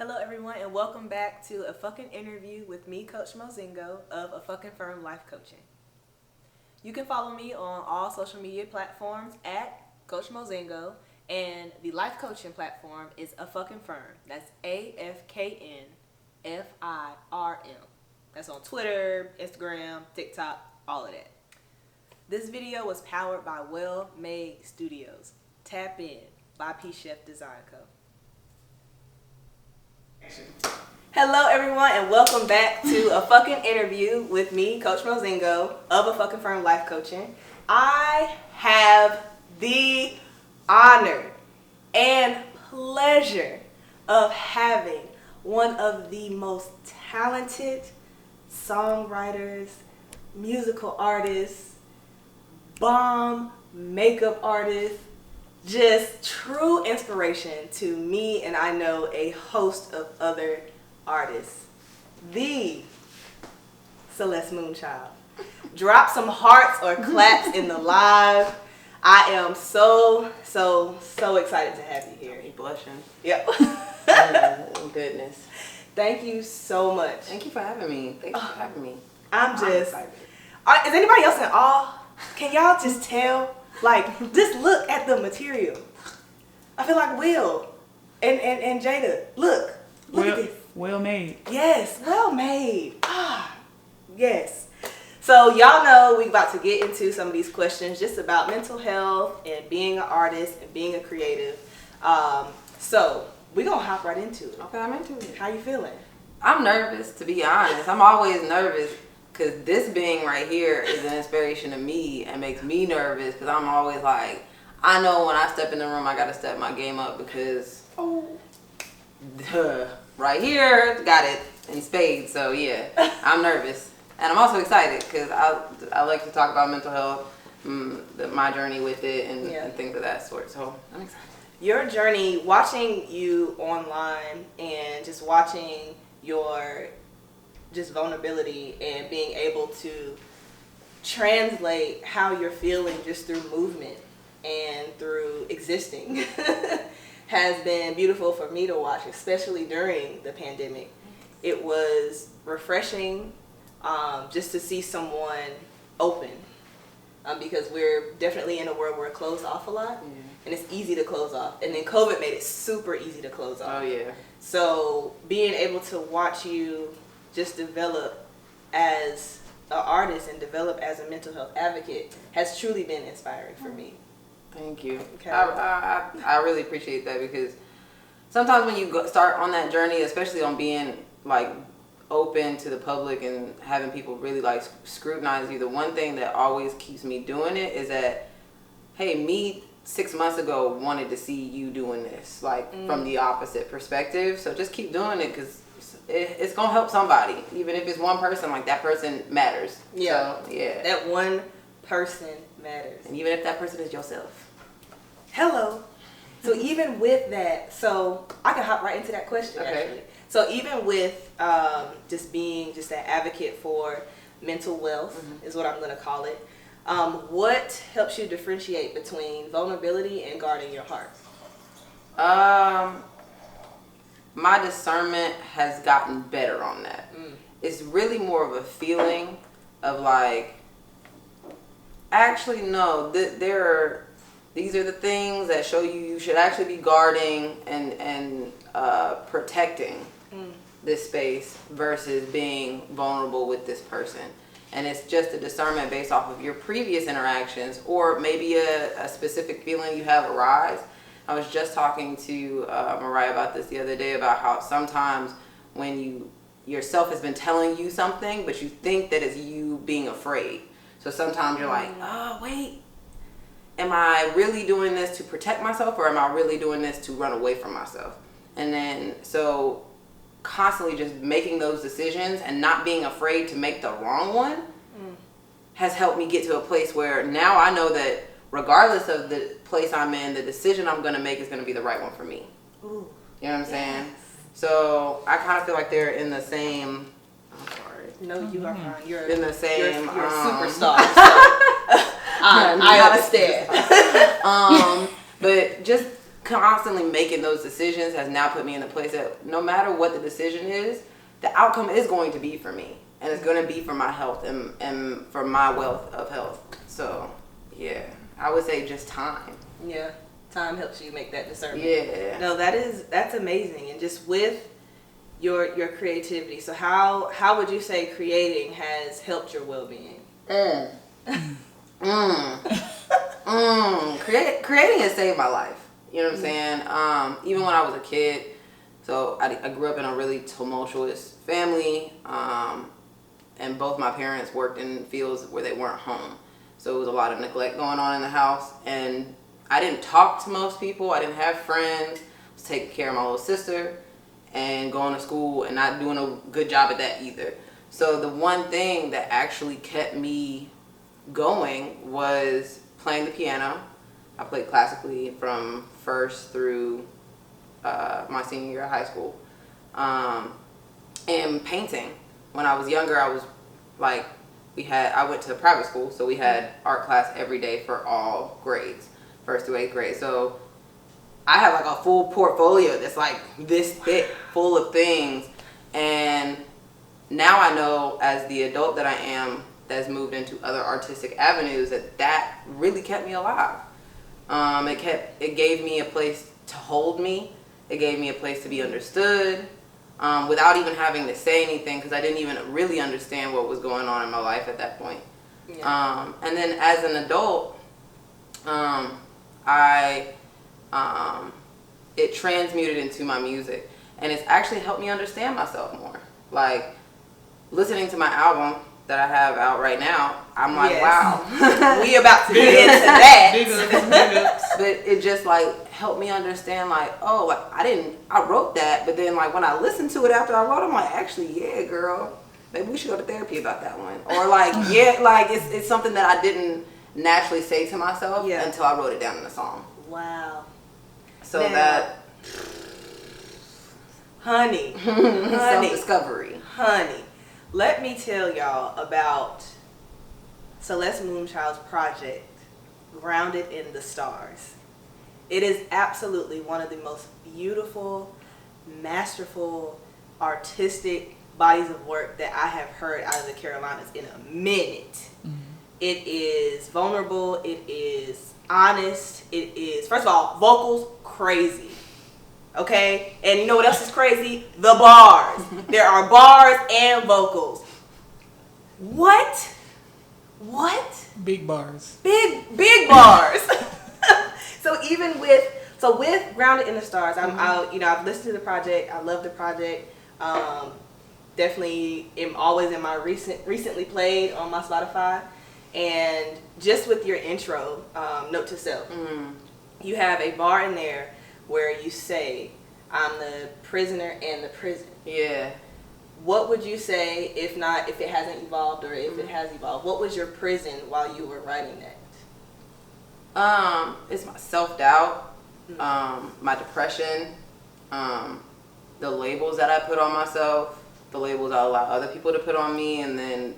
Hello everyone and welcome back to a fucking interview with me, Coach Mozingo of A Fucking Firm Life Coaching. You can follow me on all social media platforms at Coach Mozingo, and the life coaching platform is A Fucking Firm. That's AFKNFIRM. That's on Twitter, Instagram, TikTok, all of that. This video was powered by Well Made Studios. Tap in by Sheff Design Co. Hello everyone and welcome back to a fucking interview with me, Coach Mozingo of A Fucking Firm Life Coaching. I have the honor and pleasure of having one of the most talented songwriters, musical artists, bomb makeup artists, just true inspiration to me, and I know a host of other artists. The Celeste Moonchild. Drop some hearts or claps in the live. I am so excited to have you here. You blushing. Yep. Oh, goodness. Thank you so much. Thank you for having me. Thanks for having me. I'm just excited. Is anybody else in awe? Can y'all just tell? Like, just look at the material. I feel like Will and Jada. Look at this. Well made. Yes, well made. Yes. So y'all know we about to get into some of these questions just about mental health and being an artist and being a creative. So we're gonna hop right into it. Okay, I'm into it. How you feeling? I'm nervous, to be honest. I'm always nervous because this being right here is an inspiration to me and makes me nervous because I'm always like, I know when I step in the room, I got to step my game up because right here, got it in spades. So yeah, I'm nervous. And I'm also excited because I like to talk about mental health, my journey with it and things of that sort. So I'm excited. Your journey, watching you online and just watching your just vulnerability and being able to translate how you're feeling just through movement and through existing has been beautiful for me to watch, especially during the pandemic. It was refreshing just to see someone open because we're definitely in a world where we're closed off a lot and it's easy to close off, and then COVID made it super easy to close off. Oh yeah. So being able to watch you just develop as an artist and develop as a mental health advocate has truly been inspiring for me. Thank you. Okay. I really appreciate that because sometimes when you start on that journey, especially on being like open to the public and having people really like scrutinize you, the one thing that always keeps me doing it is that, hey, me 6 months ago wanted to see you doing this, like from the opposite perspective. So just keep doing it because it's gonna help somebody, even if it's one person. Like that person matters. Yeah, so, yeah. That one person matters, and even if that person is yourself. Hello. So even with that, so I can hop right into that question. Okay. Actually. So even with just being just an advocate for mental wealth is what I'm gonna call it. What helps you differentiate between vulnerability and guarding your heart? My discernment has gotten better on that. It's really more of a feeling of like, actually no, these are the things that show you should actually be guarding and protecting this space versus being vulnerable with this person. And it's just a discernment based off of your previous interactions or maybe a specific feeling you have arise. I was just talking to Mariah about this the other day about how sometimes when yourself has been telling you something, but you think that it's you being afraid. So sometimes you're like, oh, wait, am I really doing this to protect myself or am I really doing this to run away from myself? And then so constantly just making those decisions and not being afraid to make the wrong one has helped me get to a place where now I know that regardless of the place I'm in, the decision I'm going to make is going to be the right one for me. Ooh. You know what I'm saying? So I kind of feel like they're in the same. I'm sorry. No, you are fine. You're in the same. You're a superstar. So I understand. But just constantly making those decisions has now put me in a place that no matter what the decision is, the outcome is going to be for me. And it's going to be for my health and for my wealth of health. So, yeah, I would say just time. Yeah, time helps you make that discernment. Yeah. No, that's amazing. And just with your creativity, so how would you say creating has helped your well-being? Creating has saved my life. You know what I'm saying? Even when I was a kid, so I grew up in a really tumultuous family, and both my parents worked in fields where they weren't home. So it was a lot of neglect going on in the house, and I didn't talk to most people. I didn't have friends. I was taking care of my little sister and going to school and not doing a good job at that either. So the one thing that actually kept me going was playing the piano. I played classically from first through my senior year of high school. And painting. When I was younger, I was like, I went to private school, so we had art class every day for all grades, 1st through 8th grade. So I have like a full portfolio that's like this thick, full of things. And now I know, as the adult that I am, that's moved into other artistic avenues, that really kept me alive. It gave me a place to hold me. It gave me a place to be understood, without even having to say anything, because I didn't even really understand what was going on in my life at that point. Yeah. And then as an adult, it transmuted into my music, and it's actually helped me understand myself more. Like, listening to my album that I have out right now, I'm like, wow. We about to get into that. Big ups. But it just like helped me understand, like, oh, like I wrote that, but then like when I listened to it after I wrote it, I'm like, actually, yeah, girl, maybe we should go to therapy about that one. Or like, yeah, like it's something that I didn't naturally say to myself until I wrote it down in a song. Wow. So now, honey, self-discovery. Honey, let me tell y'all about Celeste Moonchild's project, Grounded in the Stars. It is absolutely one of the most beautiful, masterful, artistic bodies of work that I have heard out of the Carolinas in a minute. Mm-hmm. It is vulnerable, it is honest, it is, first of all, vocals crazy. Okay? And you know what else is crazy? The bars. There are bars and vocals. What? Big bars. Big bars. So with Grounded in the Stars, I've listened to the project. I love the project. Definitely am always in my recently played on my Spotify. And just with your intro, Note to Self, you have a bar in there where you say, I'm the prisoner in the prison. Yeah. What would you say, if it hasn't evolved, or if it has evolved, what was your prison while you were writing that? It's my self-doubt, my depression, the labels that I put on myself, the labels I allow other people to put on me, and then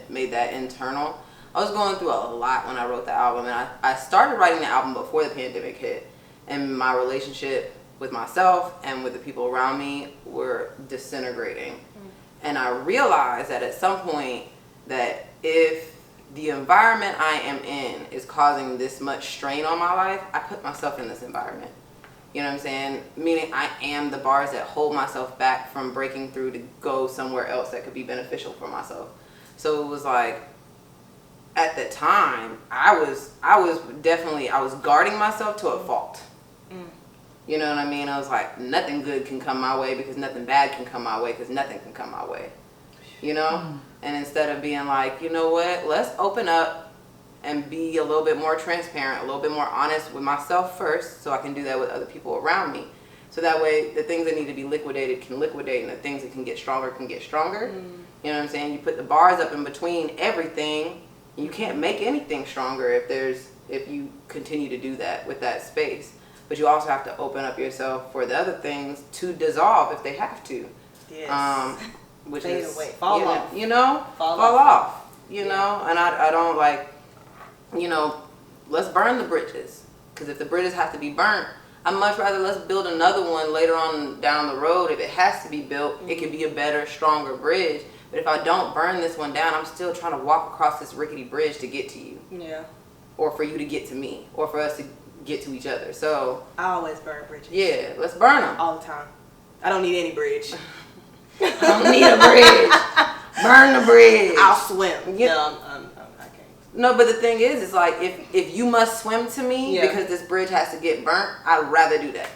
made that internal. I was going through a lot when I wrote the album, and I started writing the album before the pandemic hit, and my relationship with myself and with the people around me were disintegrating. And I realized that at some point that if the environment I am in is causing this much strain on my life, I put myself in this environment. You know what I'm saying? Meaning I am the bars that hold myself back from breaking through to go somewhere else that could be beneficial for myself. So it was like, at the time, I was guarding myself to a fault. You know what I mean? I was like, nothing good can come my way because nothing bad can come my way because nothing can come my way. You know? And instead of being like, you know what, let's open up and be a little bit more transparent, a little bit more honest with myself first, so I can do that with other people around me. So that way, the things that need to be liquidated can liquidate, and the things that can get stronger can get stronger. You know what I'm saying? You put the bars up in between everything, and you can't make anything stronger if you continue to do that with that space. But you also have to open up yourself for the other things to dissolve if they have to. Yes. Which fade is away. Fall off. You know? Fall off. You know? And I don't like, you know, let's burn the bridges. Because if the bridges have to be burnt, I'd much rather let's build another one later on down the road. If it has to be built, it could be a better, stronger bridge. But if I don't burn this one down, I'm still trying to walk across this rickety bridge to get to you. Yeah. Or for you to get to me. Or for us to get to each other. So I always burn bridges. Yeah, let's burn them. All the time. I don't need any bridge. I don't need a bridge. Burn the bridge. I'll swim. Yeah. No, I can't. No, but the thing is, it's like if you must swim to me because this bridge has to get burnt, I'd rather do that.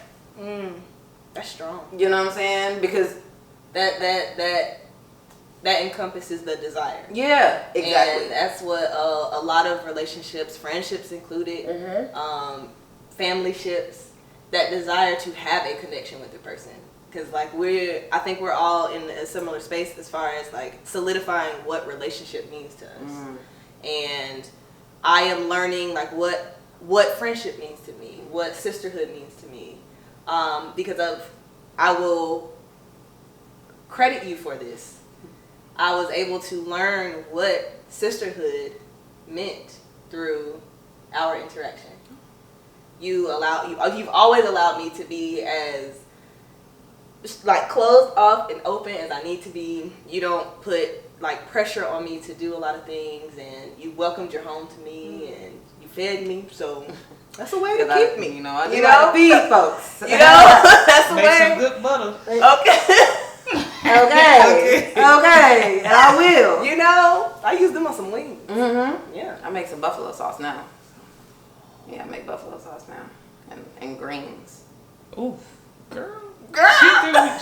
That's strong. You know what I'm saying? Because that encompasses the desire. Yeah, exactly. And that's what a lot of relationships, friendships included, family ships, that desire to have a connection with the person. Because like I think we're all in a similar space as far as like solidifying what relationship means to us. And I am learning like what friendship means to me, what sisterhood means to me, because I will credit you for this. I was able to learn what sisterhood meant through our interaction. You've always allowed me to be as like closed off and open as I need to be. You don't put like pressure on me to do a lot of things, and you welcomed your home to me and you fed me. So that's a way to keep me. You know, I do like to feed folks. You know, that's a Make way. some good butter. Okay. Okay, and I will. You know, I use them on some wings. Yeah, I make some buffalo sauce now. Yeah, I make buffalo sauce now, and greens. Ooh, girl.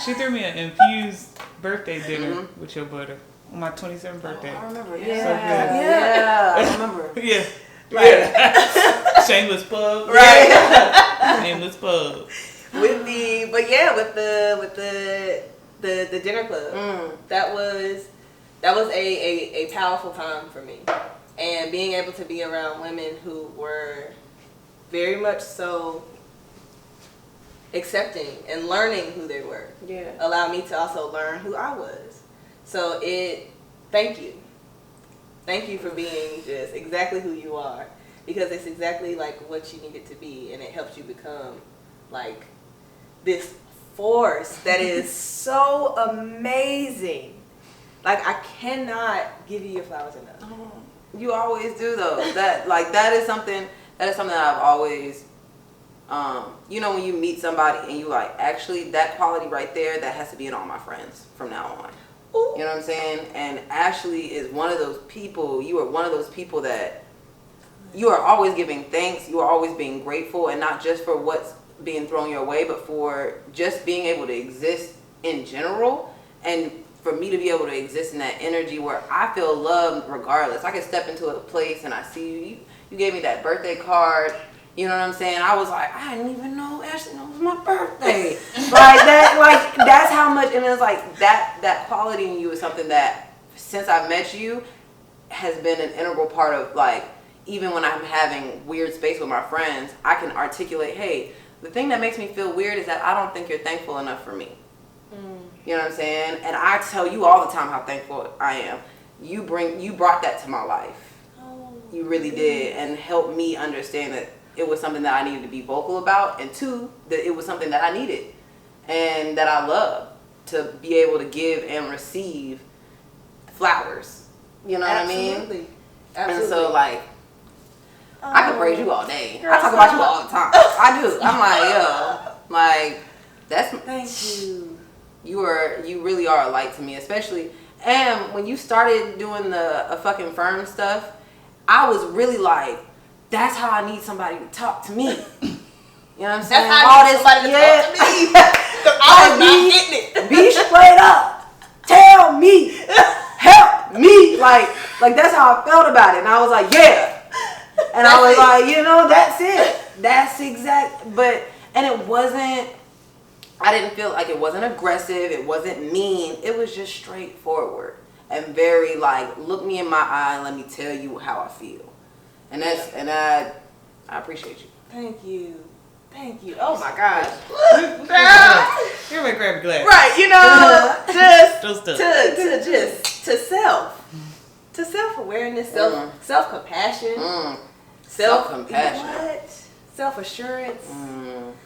She threw me an infused birthday dinner with your butter on my 27th birthday. I remember. Yeah, I remember. Yeah. Right. Yeah. Shameless plug. Right. Shameless plug. With the dinner club. That was a powerful time for me. And being able to be around women who were very much so accepting and learning who they were. Yeah. Allowed me to also learn who I was. So thank you. Thank you for being just exactly who you are. Because it's exactly like what you needed to be, and it helps you become like this force that is so amazing. Like I cannot give you your flowers enough. You always do though. That is something that I've always you know, when you meet somebody and you like, actually that quality right there, that has to be in all my friends from now on. Ooh. You know what I'm saying? And Ashley is one of those people. You are one of those people that you are always giving thanks. You are always being grateful, and not just for what's being thrown your way, but for just being able to exist in general. And for me to be able to exist in that energy where I feel loved regardless. I can step into a place and I see you. You gave me that birthday card. You know what I'm saying? I was like, I didn't even know Ashley knows my birthday. That's how much. And it's like that quality in you is something that since I've met you has been an integral part of, like, even when I'm having weird space with my friends, I can articulate, hey, the thing that makes me feel weird is that I don't think you're thankful enough for me. You know what I'm saying? And I tell you all the time how thankful I am. You brought that to my life. You really did, and helped me understand that it was something that I needed to be vocal about, and two, that it was something that I needed and that I love, to be able to give and receive flowers. You know what I mean? Absolutely. And so, like, I can praise you all day. I talk about you all the time. I do. I'm like, yo, like, that's. Thank you. You really are a light to me, especially. And when you started doing the fucking firm stuff, I was really like, that's how I need somebody to talk to me. You know what I'm saying? That's how I need somebody to talk to me. Because I was not getting it. Be straight up. Tell me. Help me. Like that's how I felt about it. And I was like, yeah. And I was like, you know, that's it. That's exact. And it wasn't, I didn't feel like it wasn't aggressive. It wasn't mean. It was just straightforward and very like, look me in my eye and let me tell you how I feel. And that's, and I appreciate you. Thank you. Thank you. Oh my gosh. Everybody grab a glass. Right, you know, to self-awareness, self-compassion, Self-compassion. self-assurance.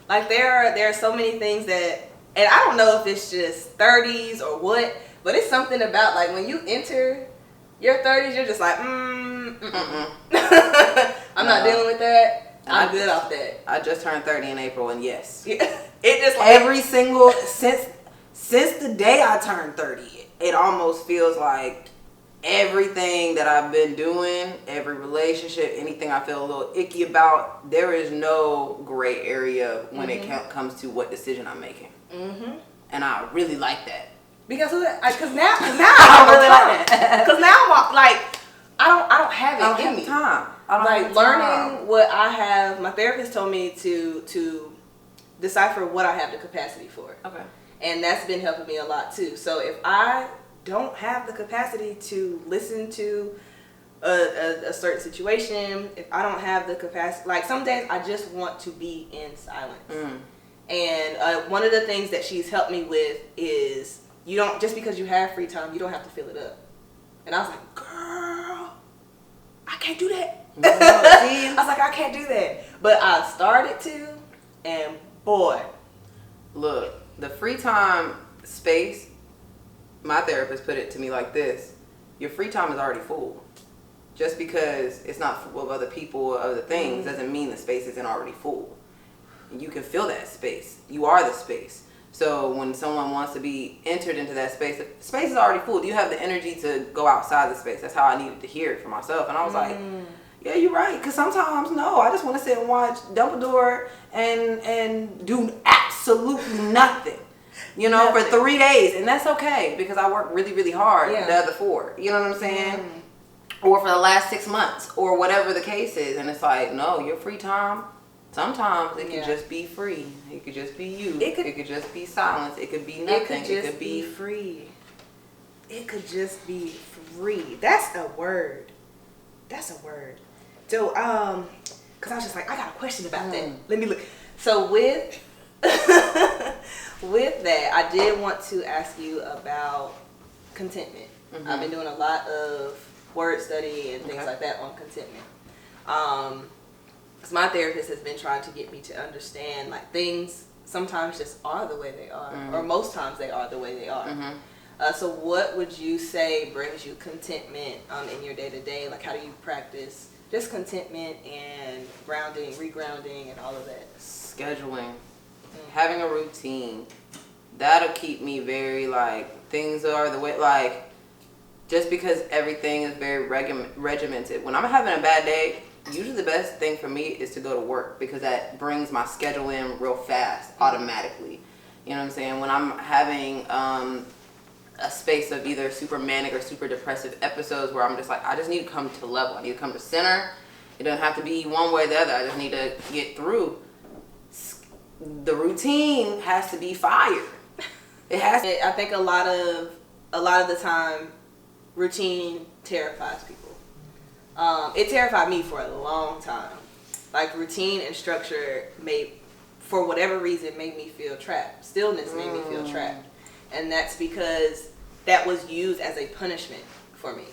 Like there are so many things that, and I don't know if it's just 30s or what, but it's something about like when you enter your 30s, you're just like, I'm not dealing with that. I'm good off that. I just turned 30 in April, and yes, Yeah. It just like every single since the day I turned 30, it almost feels like everything that I've been doing, every relationship, anything I feel a little icky about, there is no gray area when it comes to what decision I'm making. And I really like that. Because now I really like that. Because now I'm like, I don't have it in me. I don't like have learning time. what I have. My therapist told me to decipher what I have the capacity for. Okay. And that's been helping me a lot too. So if I don't have the capacity to listen to a certain situation, if I don't have the capacity, like some days I just want to be in silence. And one of the things that she's helped me with is you don't, just because you have free time, you don't have to fill it up. And I was like, girl, I can't do that. I was like, I can't do that. But I started to, and boy. Look, the free time space, my therapist put it to me like this: your free time is already full. Just because it's not full of other people or other things doesn't mean the space isn't already full. You can fill that space. You are the space. So when someone wants to be entered into that space, the space is already full. Do you have the energy to go outside the space? That's how I needed to hear it for myself. And I was like, yeah, you're right. Because sometimes, no, I just want to sit and watch Dumbledore and do absolutely nothing, you know, for 3 days. And that's okay because I work really, really hard the other 4. You know what I'm saying? Or for the last 6 months or whatever the case is. And it's like, no, your free time, sometimes it could just be free. It could just be you. It could just be silence. It could be nothing. It could be free. It could just be free. That's a word. That's a word. So, because I was just like, I got a question about that. Let me look. So with with that, I did want to ask you about contentment. I've been doing a lot of word study and things like that on contentment. Because my therapist has been trying to get me to understand like things sometimes just are the way they are, or most times they are the way they are. So what would you say brings you contentment in your day to day? Like how do you practice just contentment and grounding, regrounding, and all of that? Scheduling, having a routine, that'll keep me very like things are the way like. Just because everything is very regimented. When I'm having a bad day, usually the best thing for me is to go to work because that brings my schedule in real fast, automatically. You know what I'm saying? When I'm having a space of either super manic or super depressive episodes where I'm just like, I just need to come to level. I need to come to center. It doesn't have to be one way or the other. I just need to get through. The routine has to be fire. It has to. I think a lot of the time, routine terrifies people. It terrified me for a long time. Like routine and structure for whatever reason, made me feel trapped. Stillness made me feel trapped. And that's because that was used as a punishment for me.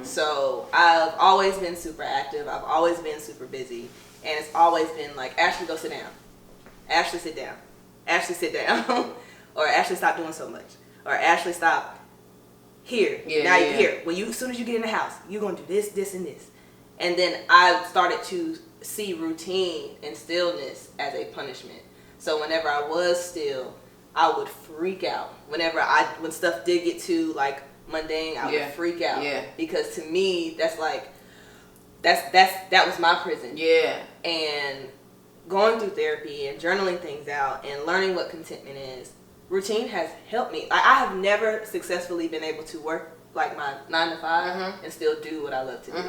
So I've always been super active. I've always been super busy. And it's always been like, Ashley, go sit down. Ashley, sit down. Ashley, sit down. Or Ashley, stop doing so much. Or Ashley, stop. Here, now you're here. As soon as you get in the house, you're gonna do this, this, and this. And then I started to see routine and stillness as a punishment. So whenever I was still, I would freak out. When stuff did get too like mundane, I would freak out. Because to me, that's like that was my prison. And going through therapy and journaling things out and learning what contentment is. Routine has helped me. I have never successfully been able to work like my 9 to 5 and still do what I love to do.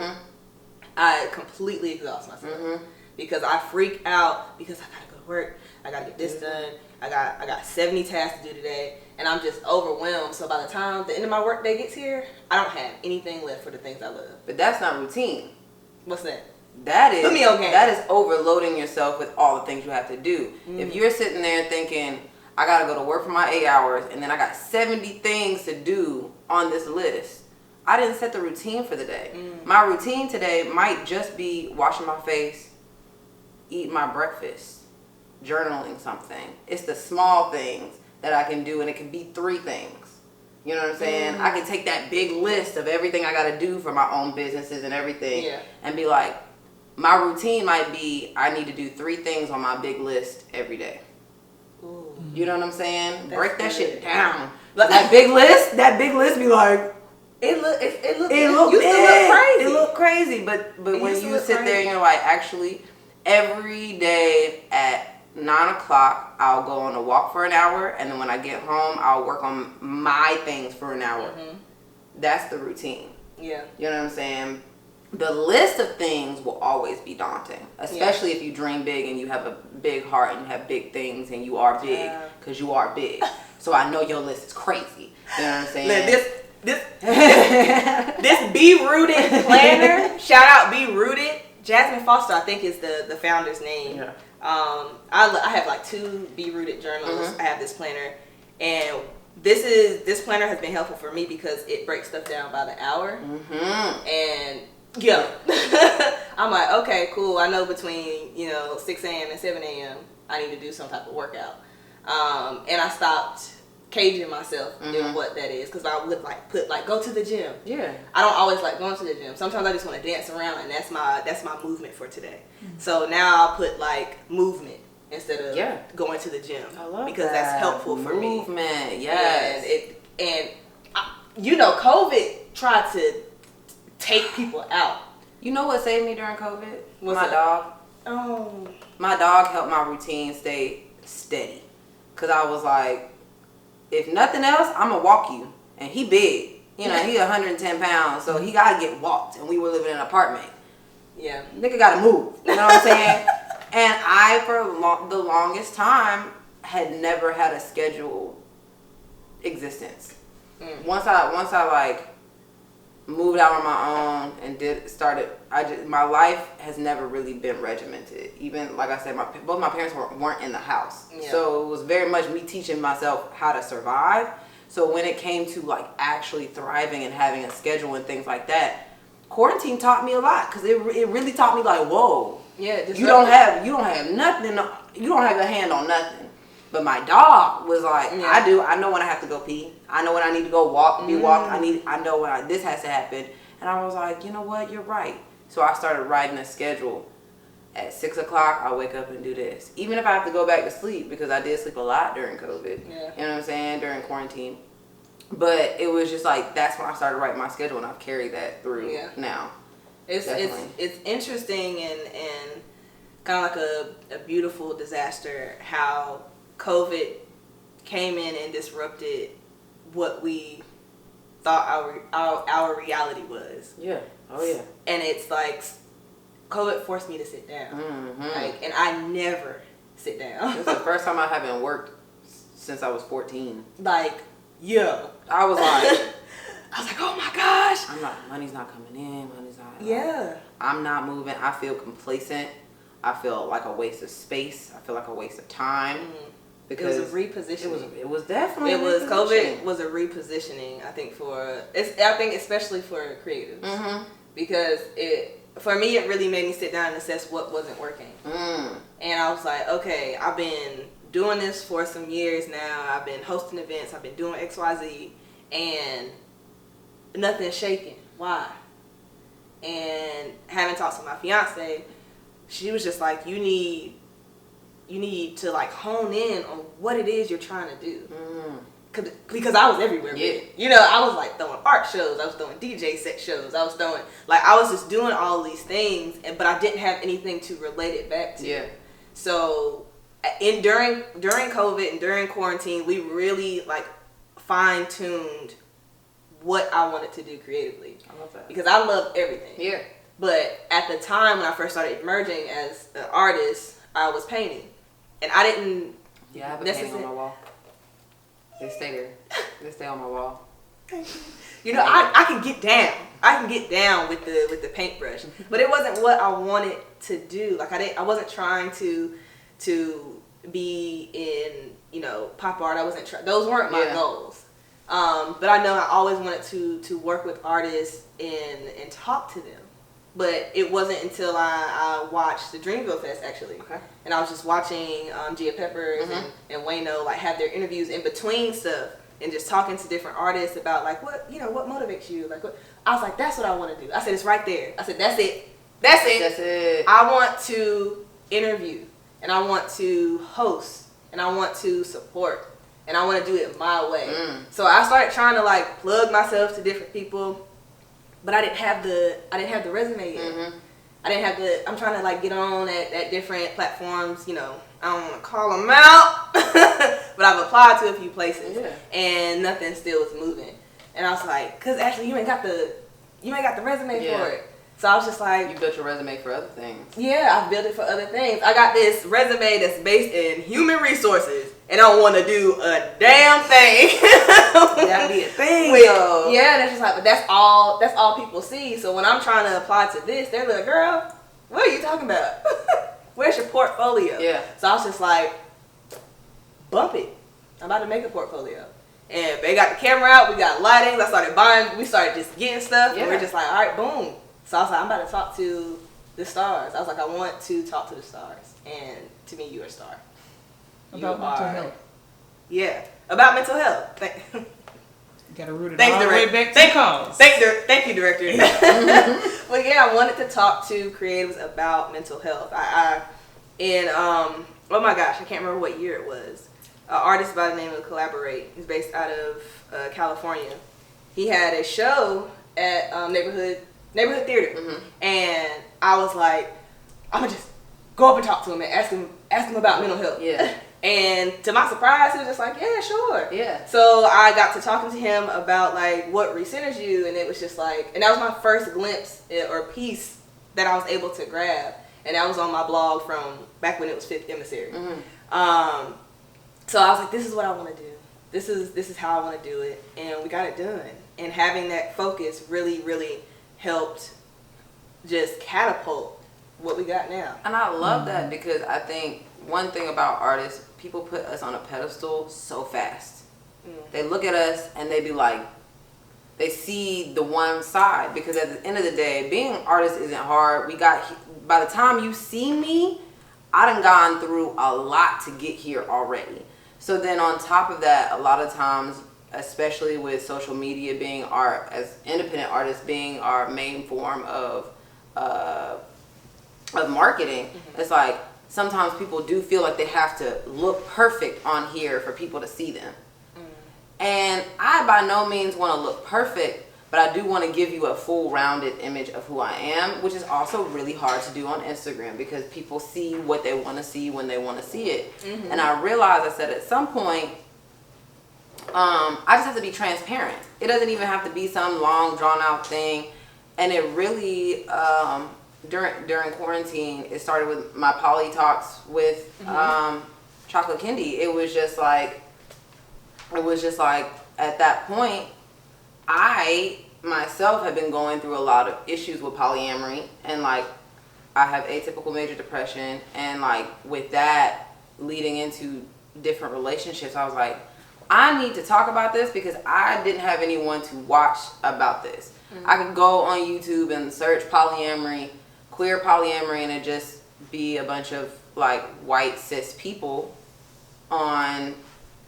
I completely exhaust myself because I freak out because I gotta go to work. I gotta get this done. I got 70 tasks to do today, and I'm just overwhelmed. So by the time the end of my work day gets here, I don't have anything left for the things I love. But that's not routine. What's that? That is Put me on game. That is overloading yourself with all the things you have to do. If you're sitting there thinking, I gotta go to work for my 8 hours and then I got 70 things to do on this list, I didn't set the routine for the day. My routine today might just be washing my face, eat my breakfast, journaling something. It's the small things that I can do, and it can be 3 things. You know what I'm saying? I can take that big list of everything I got to do for my own businesses and everything and be like, my routine might be I need to do 3 things on my big list every day. Ooh. You know what I'm saying? That's Break that good. shit down. That big list be like, it look big. crazy. It look crazy, but when you sit there and you're like, actually, every day at 9 o'clock, I'll go on a walk for an hour, and then when I get home, I'll work on my things for an hour. That's the routine. Yeah. You know what I'm saying? The list of things will always be daunting, especially if you dream big and you have a big heart and you have big things and you are big, because you are big. So I know your list is crazy. You know what I'm saying? This Be Rooted planner, shout out Be Rooted. Jasmine Foster, I think, is the founder's name. Yeah. I have like 2 Be Rooted journals. I have this planner, and this planner has been helpful for me because it breaks stuff down by the hour. And I'm like, okay, cool. I know between 6 a.m. and 7 a.m. I need to do some type of workout. And I stopped caging myself in what that is, because I would put go to the gym. Yeah. I don't always like going to the gym. Sometimes I just want to dance around, and that's my movement for today. So now I'll put movement instead of going to the gym. I love because that's helpful for me. Movement, yes. And COVID tried to take people out. You know what saved me during COVID? My dog. Oh. My dog helped my routine stay steady. Because I was like, if nothing else, I'm going to walk you. And he big. He 110 pounds, so he got to get walked. And we were living in an apartment. Yeah. Nigga got to move. You know what I'm saying? And I, for the longest time, had never had a scheduled existence. Once I moved out on my own and my life has never really been regimented. Even, like I said, both my parents weren't in the house. Yeah. So it was very much me teaching myself how to survive. So when it came to actually thriving and having a schedule and things like that, quarantine taught me a lot, because it really taught me whoa. Yeah. You don't have nothing. You don't have a hand on nothing. But my dog was like, I know when I have to go pee. I know when I need to go be walked. I know when this has to happen. And I was like, you know what? You're right. So I started writing a schedule. At 6 o'clock, I'll wake up and do this. Even if I have to go back to sleep, because I did sleep a lot during COVID. Yeah. You know what I'm saying? During quarantine. But it was just that's when I started writing my schedule, and I've carried that through now. It's interesting and kind of a beautiful disaster how COVID came in and disrupted what we thought our reality was. Yeah. Oh yeah. And it's COVID forced me to sit down. And I never sit down. This is the first time I haven't worked since I was 14. I was like, oh my gosh. Money's not coming in. Money's not. I'm not moving. I feel complacent. I feel like a waste of space. I feel like a waste of time. Because it was a repositioning. It was definitely. COVID was a repositioning. I think especially for creatives, because for me it really made me sit down and assess what wasn't working. And I was like, okay, I've been doing this for some years now. I've been hosting events. I've been doing XYZ, and nothing's shaking. Why? And having talked to my fiance, she was just like, you need to hone in on what it is you're trying to do. Because I was everywhere with it. I was throwing art shows, I was throwing DJ set shows, I was throwing I was just doing all these things, but I didn't have anything to relate it back to. So during COVID and during quarantine, we really fine-tuned what I wanted to do creatively. I love that. Because I love everything. Yeah. But at the time when I first started emerging as an artist, I was painting. And I didn't... Yeah, I have a painting on my wall. They stay there. They stay on my wall. I can get down. I can get down with the paintbrush. But it wasn't what I wanted to do. I wasn't trying to be in, pop art. I wasn't those weren't my goals. But I know I always wanted to work with artists and talk to them. but it wasn't until I watched the Dreamville Fest actually. Okay. And I was just watching Gia Peppers and Wayno like have their interviews in between stuff and just talking to different artists about like what motivates you, like what. I was like, that's what I want to do. I said, it's right there. I said, that's it. I want to interview, and I want to host, and I want to support, and I want to do it my way. So I started trying to like plug myself to different people, but I didn't have the resume yet. I didn't have the. I'm trying to like get on at different platforms. You know, I don't want to call them out, but I've applied to a few places, and nothing still was moving. And I was like, cause actually you ain't got the resume for it. So I was just like, you built your resume for other things. Yeah, I built it for other things. I got this resume that's based in human resources, and I don't want to do a damn thing. That'd be a thing, Yeah, that's just like, but that's all people see. So when I'm trying to apply to this, they're like, girl, what are you talking about? Where's your portfolio? Yeah. So I was just like, bump it. I'm about to make a portfolio. And they got the camera out, we got lighting, we started just getting stuff, and we're just like, all right, boom. So I was like, I'm about to talk to the stars. I was like, I want to talk to the stars. And to me, you're a star. About mental health. Yeah, about mental health. You gotta root it all the way back to the cause. Thank you, director. But yeah, I wanted to talk to creatives about mental health. Oh my gosh, I can't remember what year it was. An artist by the name of Collaborate. He's based out of California. He had a show at Neighborhood Theater, and I was like, I'm gonna just go up and talk to him and ask him about mental health. Yeah. And to my surprise, he was just like, yeah, sure. Yeah. So I got to talking to him about like what recenters you, and it was just like, and that was my first glimpse or piece that I was able to grab, and that was on my blog from back when it was Fifth Emissary. So I was like, this is what I want to do. This is how I want to do it, and we got it done. And having that focus really, really helped just catapult what we got now. And I love that because I think one thing about artists, people put us on a pedestal so fast. They look at us and they be like, they see the one side, because at the end of the day, being an artist isn't hard. By the time you see me, I done gone through a lot to get here already. So then on top of that, a lot of times, especially with social media being as independent artists being our main form of marketing, it's like sometimes people do feel like they have to look perfect on here for people to see them. And I by no means want to look perfect, but I do want to give you a full rounded image of who I am, which is also really hard to do on Instagram because people see what they want to see when they want to see it. And I realized, I said at some point, I just have to be transparent. It doesn't even have to be some long drawn out thing. And it really, during quarantine, it started with my poly talks with Chocolate Candy. It was just like at that point, I myself have been going through a lot of issues with polyamory, and like I have atypical major depression, and like with that leading into different relationships, I was like, I need to talk about this because I didn't have anyone to watch about this. I could go on YouTube and search polyamory, queer polyamory, and it just be a bunch of like white cis people on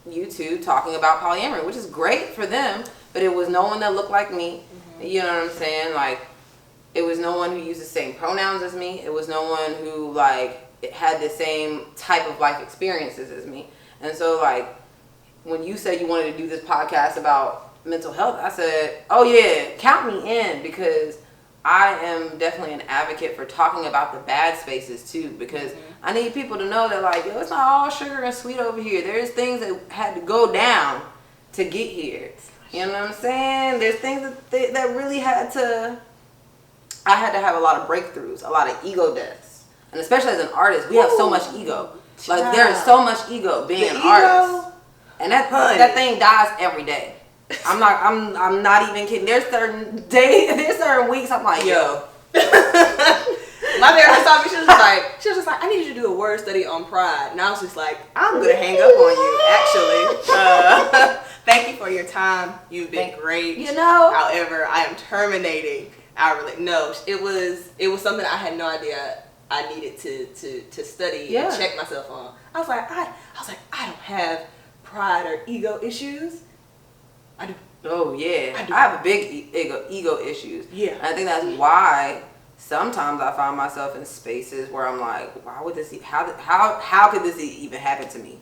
YouTube talking about polyamory, which is great for them, but it was no one that looked like me. You know what I'm saying? Like, it was no one who used the same pronouns as me. It was no one who like had the same type of life experiences as me. And so like when you said you wanted to do this podcast about mental health, I said, oh yeah, count me in, because I am definitely an advocate for talking about the bad spaces too, because I need people to know that like, yo, it's not all sugar and sweet over here. There's things that had to go down to get here. You know what I'm saying? There's things that really I had to have a lot of breakthroughs, a lot of ego deaths. And especially as an artist, we have so much ego. Like there is so much ego being an artist. And that thing dies every day. I'm not even kidding. There's certain weeks I'm like, yo. My therapist told me, she was just like, I need you to do a word study on pride. And I was just like, I'm gonna hang up on you, actually. Thank you for for your time. You've been great. You know. However, I am terminating our no. It was something I had no idea I needed to study and check myself on. I was like, I don't have pride or ego issues. I do. Oh yeah, I have a big ego issues. Yeah, and I think that's why sometimes I find myself in spaces where I'm like, why would this? How could this even happen to me?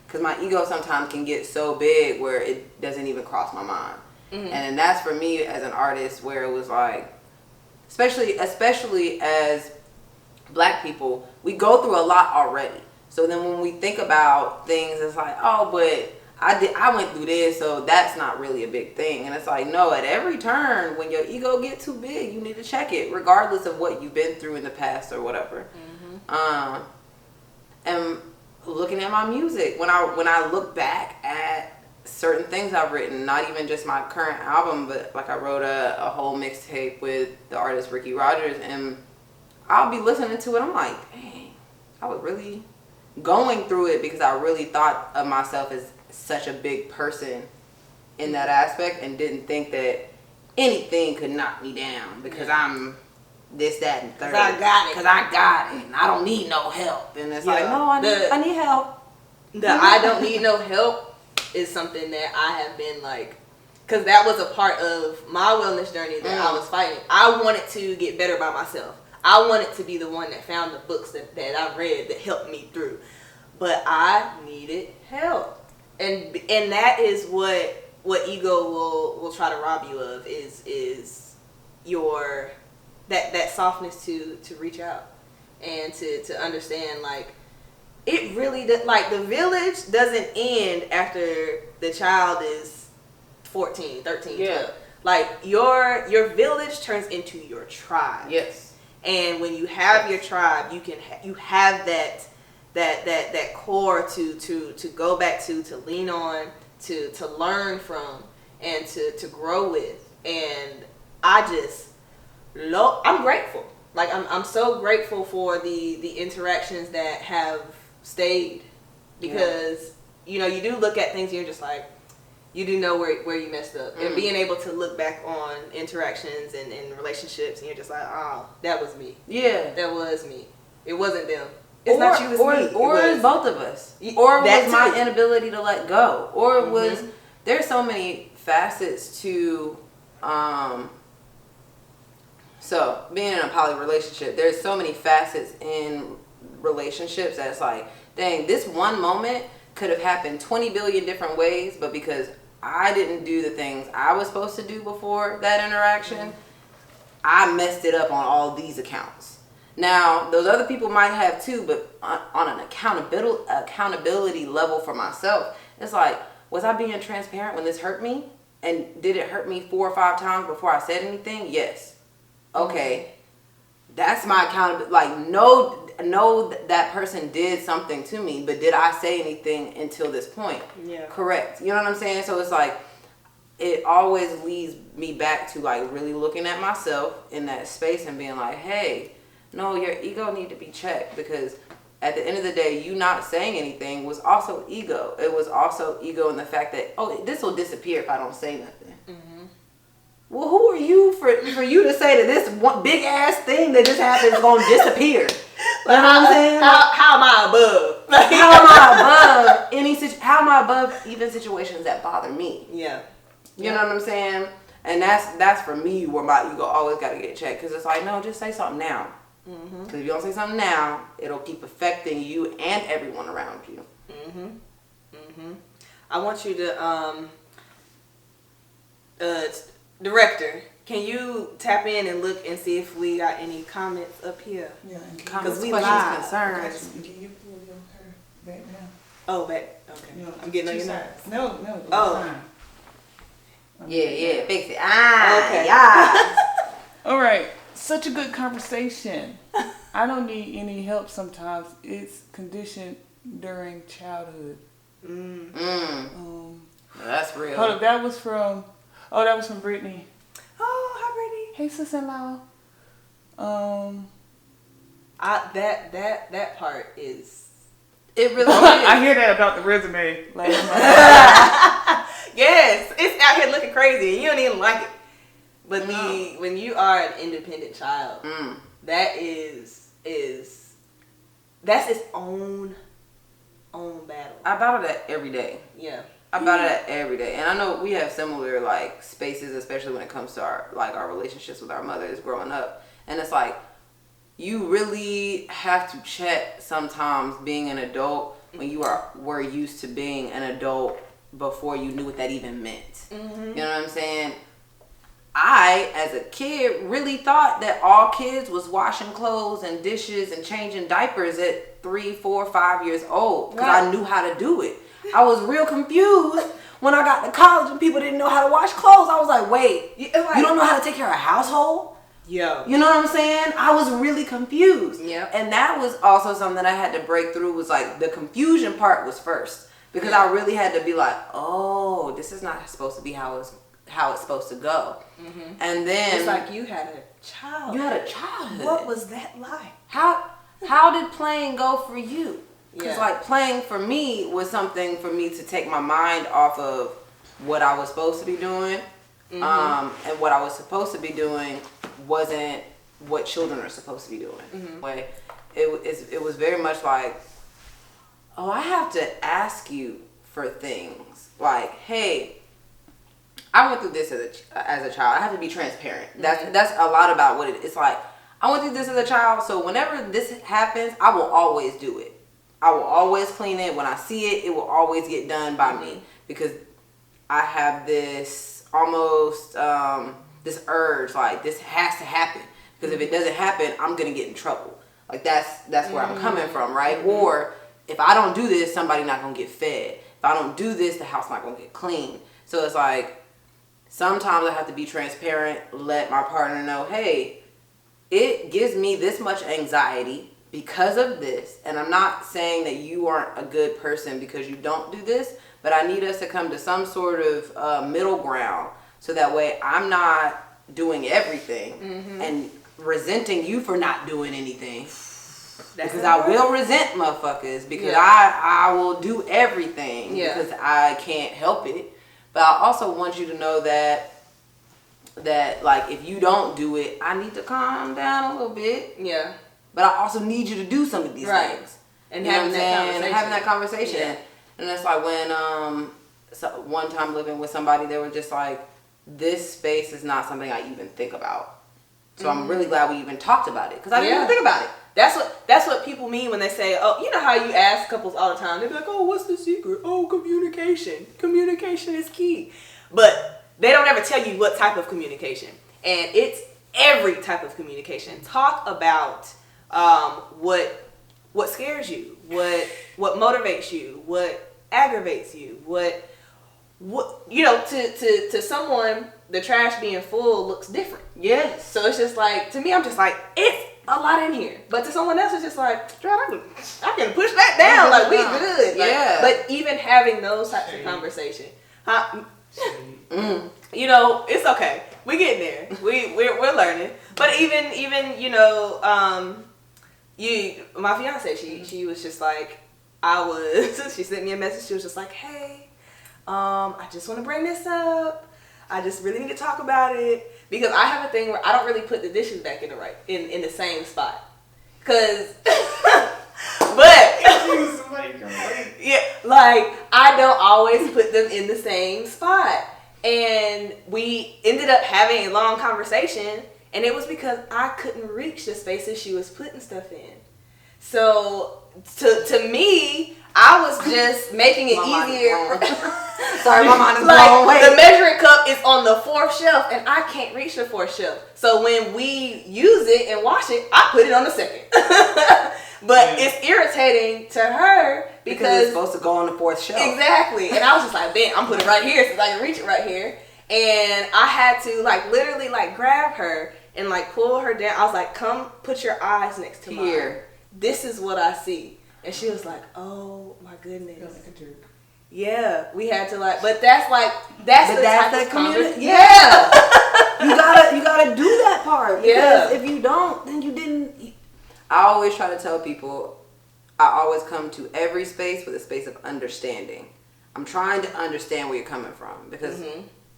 Because my ego sometimes can get so big where it doesn't even cross my mind. Mm-hmm. And that's for me as an artist, where it was like, especially as Black people, we go through a lot already. So then when we think about things, it's like, oh, but I went through this, so that's not really a big thing. And it's like, no, at every turn, when your ego get too big, you need to check it, regardless of what you've been through in the past or whatever. Mm-hmm. And looking at my music, when I look back at certain things I've written, not even just my current album, but like I wrote a whole mixtape with the artist Ricky Rogers, and I'll be listening to it, I'm like, dang, I was really going through it because I really thought of myself as such a big person in that aspect, and didn't think that anything could knock me down because I'm this, that, and third. Because I got it. And I don't need no help. And it's like, no, I need help. I don't need no help is something that I have been like, because that was a part of my wellness journey that I was fighting. I wanted to get better by myself. I wanted to be the one that found the books that I read that helped me through. But I needed help. And that is what ego will try to rob you of, is your that softness to reach out and to understand, like, it really like the village doesn't end after the child is 14, 13, 12. Like your village turns into your tribe. Yes. And when you have your tribe, you have that core to go back to lean on, to learn from, and to grow with. And I'm grateful. Like I'm so grateful for the interactions that have stayed, because you know, you do look at things and you're just like, you do know where you messed up. And being able to look back on interactions and relationships, and you're just like, oh, that was me. Yeah. That was me. It wasn't them. It's not you, it's me. Or it's both of us. Or it was my inability to let go. Or it was, there's so many facets to, so being in a poly relationship, there's so many facets in relationships that it's like, dang, this one moment could have happened 20 billion different ways, but because I didn't do the things I was supposed to do before that interaction, I messed it up on all these accounts. Now, those other people might have too, but on an accountability level for myself, it's like, was I being transparent when this hurt me? And did it hurt me 4 or 5 times before I said anything? Yes. Okay. That's my accountability. Like, know that person did something to me, but did I say anything until this point? Yeah. Correct. You know what I'm saying? So it's like, it always leads me back to like really looking at myself in that space and being like, hey, no, your ego need to be checked, because at the end of the day, you not saying anything was also ego. It was also ego in the fact that, oh, this will disappear if I don't say nothing. Mm-hmm. Well, who are you for you to say that this one big ass thing that just happened is going to disappear? You know what I'm saying? How am I above? How am I above even situations that bother me? Yeah. You know what I'm saying? And that's for me where my ego always got to get checked, because it's like, no, just say something now. Because if you don't say something now, it'll keep affecting you and everyone around you. I want you to, director, can you tap in and look and see if we got any comments up here? Yeah, comments, questions, concerns. Can you pull her back now? Oh, back. Okay. No, I'm getting on your nerves. No. Oh. Yeah, fix it. Okay. Yeah. All right. Such a good conversation. I don't need any help sometimes. It's conditioned during childhood. That's real. Hold up, that was from Brittany. Oh, hi Brittany. Hey, sister-in-law. That part is. It really is. I hear that about the resume. Like, Yes, it crazy and you don't even like it. But when you are an independent child, that that's its own battle. I battle that every day. Yeah. I battle that every day. And I know we have similar like spaces, especially when it comes to our relationships with our mothers growing up. And it's like, you really have to check sometimes being an adult when you were used to being an adult before you knew what that even meant. You know what I'm saying? I, as a kid, really thought that all kids was washing clothes and dishes and changing diapers at 3, 4, 5 years old because I knew how to do it. I was real confused when I got to college and people didn't know how to wash clothes. I was like, wait, you don't know how to take care of a household? Yeah. You know what I'm saying? I was really confused. Yeah. And that was also something that I had to break through, was like the confusion part was first. Because I really had to be like, oh, this is not supposed to be how it's supposed to go. And then it's like you had a child. You had a childhood. What was that like? How did playing go for you? Because Yeah. like playing for me was something for me to take my mind off of what I was supposed to be doing. And what I was supposed to be doing wasn't what children are supposed to be doing. Like, it was very much like, oh, I have to ask you for things. Like, hey, I went through this as a child. I have to be transparent. That's a lot about what it is. It's like, I went through this as a child, so whenever this happens, I will always do it. I will always clean it. When I see it, it will always get done by me, because I have this almost this urge, like, this has to happen, because if it doesn't happen, I'm gonna get in trouble. Like, that's where I'm coming from, right? Or if I don't do this, somebody not gonna get fed. If I don't do this, the house not gonna get clean. So it's like, sometimes I have to be transparent, let my partner know, hey, it gives me this much anxiety because of this, and I'm not saying that you aren't a good person because you don't do this, but I need us to come to some sort of middle ground, so that way I'm not doing everything and resenting you for not doing anything. Because I will resent motherfuckers, because I will do everything because I can't help it. But I also want you to know that like, if you don't do it, I need to calm down a little bit. Yeah. But I also need you to do some of these things. And having that conversation. Yeah. And it's like when one time living with somebody, they were just like, this space is not something I even think about. So I'm really glad we even talked about it, because I didn't even think about it. That's what people mean when they say, oh, you know how you ask couples all the time, they be like, oh, what's the secret? Oh, communication. Communication is key. But they don't ever tell you what type of communication. And it's every type of communication. Talk about what scares you, what motivates you, what aggravates you, what you know, to someone, the trash being full looks different. Yes. So it's just like, to me, I'm just like, it's a lot in here. But to someone else, it's just like, I can push that down. Like, we good. Like, yeah. But even having those types of conversation, you know, it's okay. We getting there. We're learning. But even you know, my fiance, she was just like, she sent me a message. She was just like, hey, I just want to bring this up. I just really need to talk about it, because I have a thing where I don't really put the dishes back in the same spot. Cause, but yeah, like, I don't always put them in the same spot. And we ended up having a long conversation, and it was because I couldn't reach the spaces she was putting stuff in. So to me, I was just making it easier. Sorry, my mind is like, blown away. The measuring cup is on the 4th shelf, and I can't reach the 4th shelf. So when we use it and wash it, I put it on the 2nd. But it's irritating to her because it's supposed to go on the 4th shelf. Exactly. And I was just like, man, I'm putting it right here since I can reach it right here. And I had to, like, literally, like, grab her and, like, pull her down. I was like, come put your eyes next to mine. This is what I see. And she was like, oh my goodness. Yeah, we had to, like, but that's the type of conversation. Yeah. you gotta do that part. Because if you don't, then you didn't. I always try to tell people, I always come to every space with a space of understanding. I'm trying to understand where you're coming from, because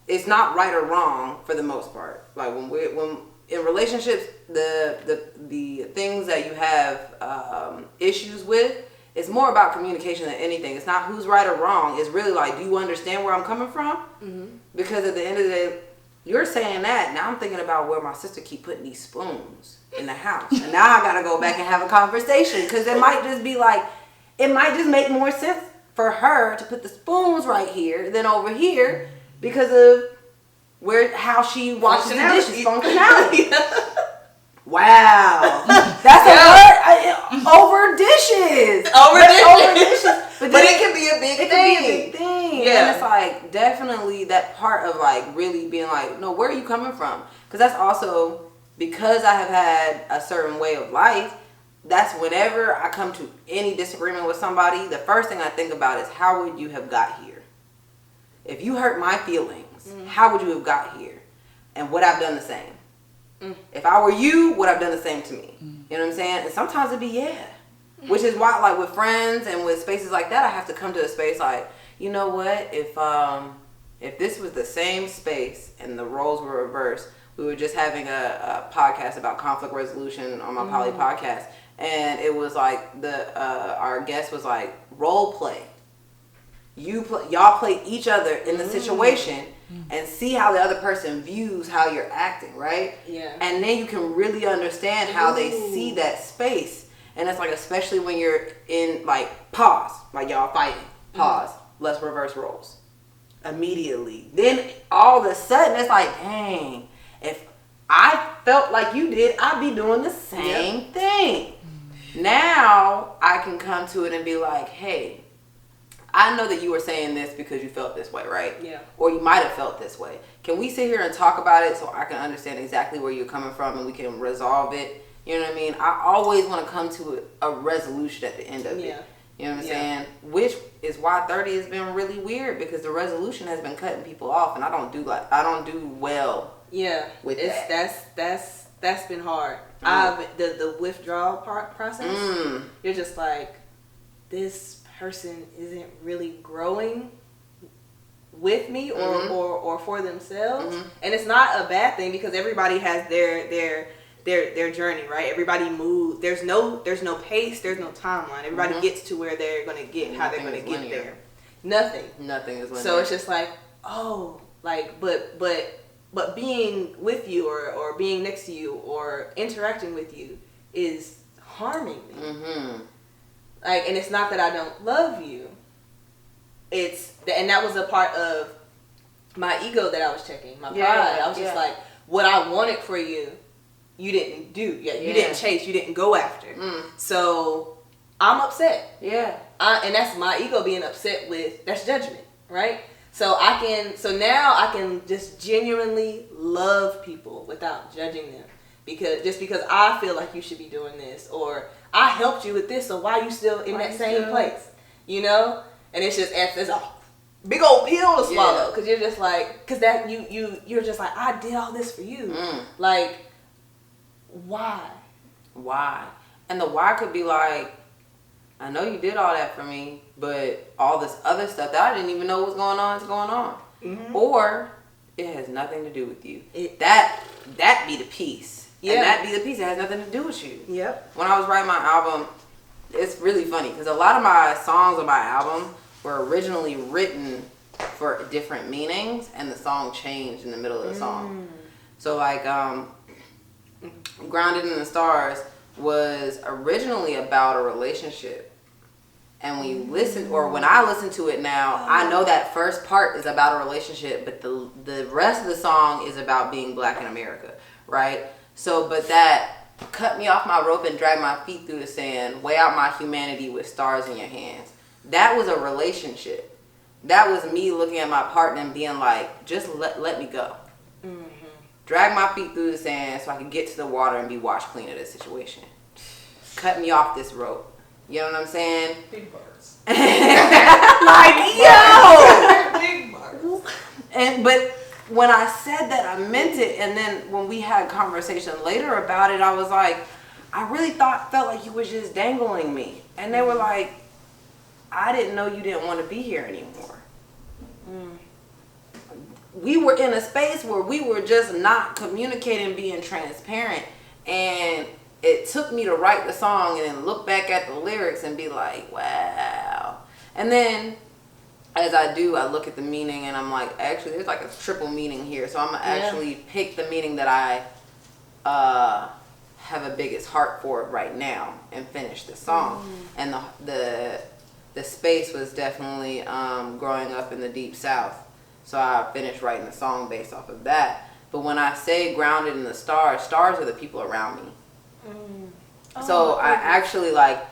it's not right or wrong for the most part. Like when in relationships, the things that you have issues with, it's more about communication than anything. It's not who's right or wrong. It's really like, do you understand where I'm coming from? Mm-hmm. Because at the end of the day, you're saying that. Now I'm thinking about where my sister keep putting these spoons in the house. And now I got to go back and have a conversation. Because it might just be like, it might just make more sense for her to put the spoons right here than over here because of how she washes the dishes. Functionality. Wow. That's a word. Over dishes. Over dishes. But it can be a big thing. Yeah. And it's like definitely that part of like really being like, no, where are you coming from? Because that's also because I have had a certain way of life. That's whenever I come to any disagreement with somebody, the first thing I think about is how would you have got here? If you hurt my feelings, how would you have got here? And would I've done the same? If I were you, would I've done the same to me? You know what I'm saying? And sometimes it'd be yeah. Which is why, like with friends and with spaces like that, I have to come to a space like, you know what? If this was the same space and the roles were reversed, we were just having a podcast about conflict resolution on my Poly podcast, and it was like our guest was like role play. Y'all play each other in the situation. And see how the other person views how you're acting, right? Yeah. And then you can really understand how they see that space. And it's like, especially when you're in, like, pause. Like, y'all fighting. Pause. Let's reverse roles. Immediately. Then, all of a sudden, it's like, dang. If I felt like you did, I'd be doing the same thing. Now, I can come to it and be like, hey, I know that you were saying this because you felt this way, right? Yeah. Or you might have felt this way. Can we sit here and talk about it so I can understand exactly where you're coming from and we can resolve it? You know what I mean? I always want to come to a resolution at the end of it. You know what I'm saying? Which is why 30 has been really weird because the resolution has been cutting people off, and I don't do well. Yeah. With that's been hard. The withdrawal process. You're just like, this person isn't really growing with me or for themselves, and it's not a bad thing because everybody has their journey, right? Everybody moves. There's no pace. There's no timeline. Everybody gets to where they're gonna get, how they're gonna get there. Nothing is linear. So it's just like, but being with you or being next to you or interacting with you is harming me. Like, and it's not that I don't love you. And that was a part of my ego that I was checking, my pride. I was just like, what I wanted for you, you didn't do. You didn't chase. You didn't go after. So I'm upset. And that's my ego being upset with. That's judgment, right? So now I can just genuinely love people without judging them because I feel like you should be doing this, or I helped you with this, so why are you still in that same place? You know? And it's a big old pill to swallow, because you're just like, because that you're just like, I did all this for you. Like, why? And the why could be like, I know you did all that for me, but all this other stuff that I didn't even know was going on is going on. Or it has nothing to do with you. That be the piece. And that be the piece. It has nothing to do with you. When I was writing my album, it's really funny because a lot of my songs on my album were originally written for different meanings, and the song changed in the middle of the song. So like Grounded in the Stars was originally about a relationship, and when you listen, or when I listen to it now, I know that first part is about a relationship, but the rest of the song is about being Black in America, right? So, but that cut me off my rope and drag my feet through the sand, weigh out my humanity with stars in your hands. That was a relationship. That was me looking at my partner and being like, just let me go. Drag my feet through the sand so I can get to the water and be washed clean of this situation. Cut me off this rope. You know what I'm saying? Big birds. Like, yo! Big birds. But when I said that, I meant it. And then when we had a conversation later about it, I was like, I really felt like you was just dangling me. And they were like, I didn't know you didn't want to be here anymore. we were in a space where we were just not communicating, being transparent, and it took me to write the song and then look back at the lyrics and be like, wow. And then as I do, I look at the meaning and I'm like, actually, there's like a triple meaning here. So I'm going to actually pick the meaning that I have a biggest heart for right now and finish the song. And the space was definitely growing up in the Deep South. So I finished writing the song based off of that. But when I say grounded in the stars, stars are the people around me. So I actually like,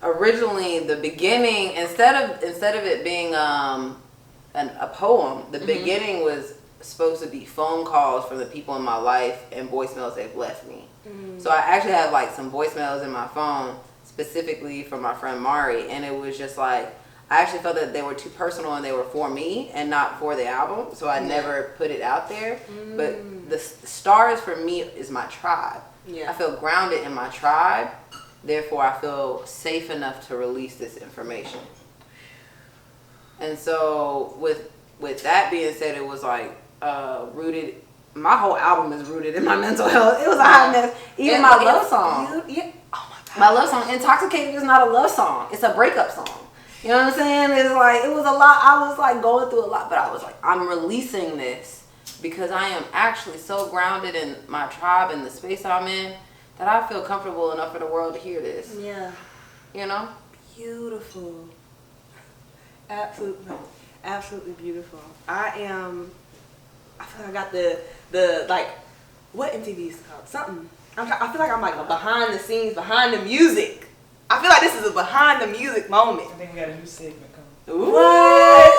originally the beginning, instead of it being a poem, the beginning was supposed to be phone calls from the people in my life and voicemails they've left me. So I actually have like some voicemails in my phone specifically from my friend Mari, and it was just like, I actually felt that they were too personal and they were for me and not for the album, so I never put it out there. But the stars for me is my tribe. I feel grounded in my tribe, therefore I feel safe enough to release this information. And so with that being said, it was like rooted, my whole album is rooted in my mental health. It was a hot mess. Even my love song. Oh my God. My love song, Intoxicated, is not a love song. It's a breakup song. You know what I'm saying? It's like, it was a lot. I was like going through a lot, but I was like, I'm releasing this because I am actually so grounded in my tribe and the space that I'm in that I feel comfortable enough for the world to hear this. Yeah. You know? Beautiful. Absolutely beautiful. I feel like I got the like, what MTV is called? Something. I feel like I'm like a behind the scenes, behind the music. I feel like this is a behind the music moment. I think we got a new segment coming. Ooh. What?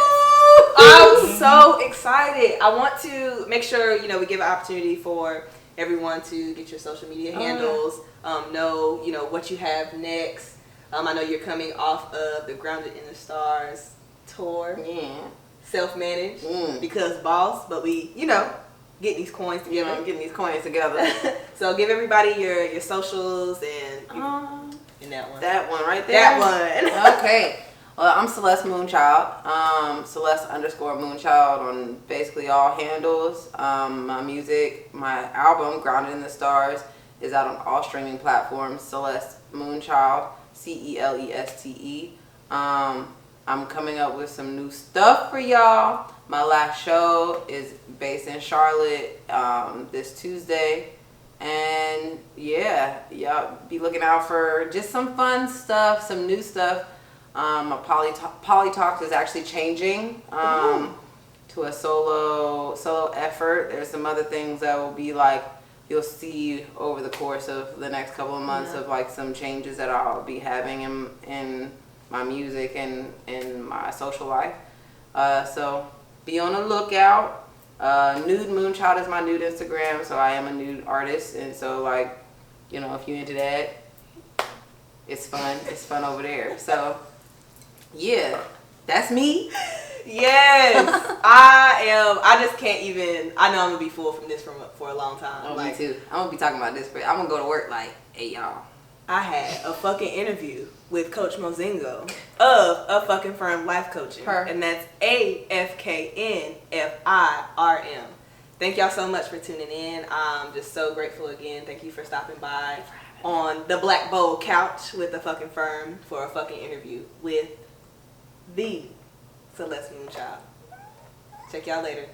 I'm so excited. I want to make sure, we give an opportunity for everyone to get your social media handles, know, what you have next. I know you're coming off of the Grounded in the Stars tour. Yeah. Self-managed because boss, but we, get these coins together. I'm getting these coins together. So give everybody your socials and that one. That one right there? That one. Okay. Well, I'm Celeste Moonchild. Celeste_Moonchild on basically all handles. My music, my album, Grounded in the Stars, is out on all streaming platforms. Celeste Moonchild, CELESTE. I'm coming up with some new stuff for y'all. My last show is based in Charlotte this Tuesday. And yeah, y'all be looking out for just some fun stuff, some new stuff. My Poly Talks is actually changing to a solo effort. There's some other things that will be like, you'll see over the course of the next couple of months of like some changes that I'll be having in my music and in my social life. So be on the lookout. Nude Moonchild is my nude Instagram, so I am a nude artist, and so like, if you into that, it's fun. It's fun over there. So yeah, that's me. Yes, I am. I just can't even. I know I'm gonna be full from this for a long time. Oh, me too. I'm gonna be talking about this. I'm gonna go to work like, hey y'all. I had a fucking interview with Coach Mozingo of A Fucking Firm Life Coaching. And that's AFKNFIRM. Thank y'all so much for tuning in. I'm just so grateful again. Thank you for stopping by on the Black Bowl couch with A Fucking Firm for a fucking interview with the Celeste Moonchild. Check y'all later.